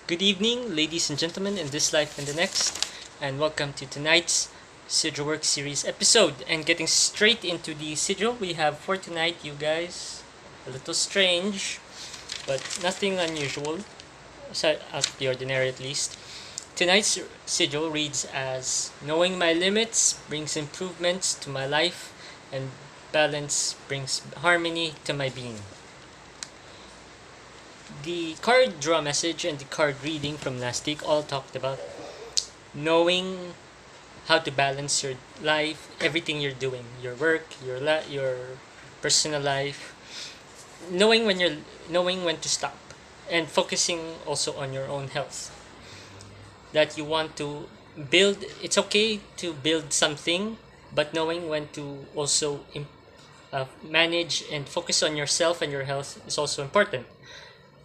Good evening, ladies and gentlemen, in this life and the next, and welcome to tonight's Sigil Work Series episode. And getting straight into the sigil we have for tonight, you guys, a little strange, but nothing unusual, out of the ordinary at least. Tonight's sigil reads as knowing my limits brings improvements to my life, and balance brings harmony to my being. The card draw message and the card reading from last week all talked about knowing how to balance your life, everything you're doing, your work, your personal life, knowing when to stop, and focusing also on your own health. That you want to build. It's okay to build something, but knowing when to also manage and focus on yourself and your health is also important.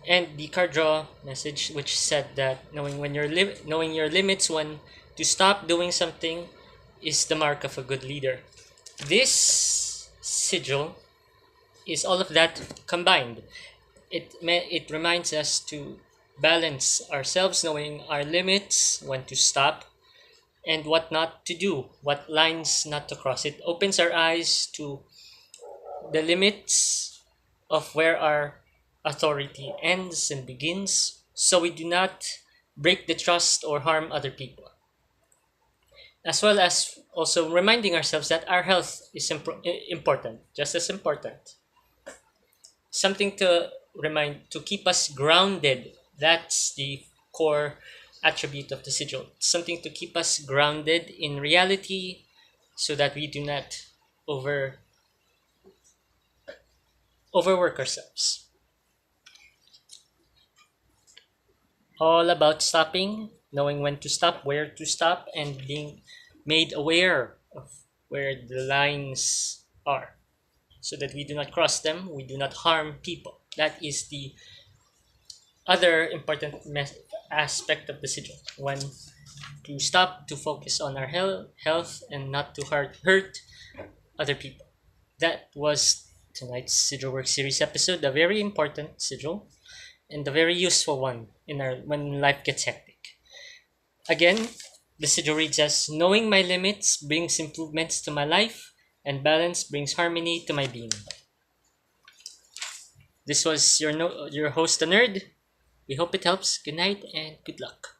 And the card draw message, which said that knowing your limits when to stop doing something is the mark of a good leader. This sigil is all of that combined. It reminds us to balance ourselves, knowing our limits, when to stop, and what not to do, what lines not to cross. It opens our eyes to the limits of where our authority ends and begins, so we do not break the trust or harm other people. As well as also reminding ourselves that our health is important, just as important. Something to remind, to keep us grounded. That's the core attribute of the sigil. Something to keep us grounded in reality so that we do not over overwork ourselves. All about stopping, knowing when to stop, where to stop, and being made aware of where the lines are so that we do not cross them, we do not harm people. That is the other important aspect of the sigil. When to stop, to focus on our health and not to hurt other people. That was tonight's Sigil Work Series episode, a very important sigil and a very useful one in our when life gets hectic. Again, the sigil reads as knowing my limits brings improvements to my life, and balance brings harmony to my being. This was your host, the nerd. We hope it helps. Good night and good luck.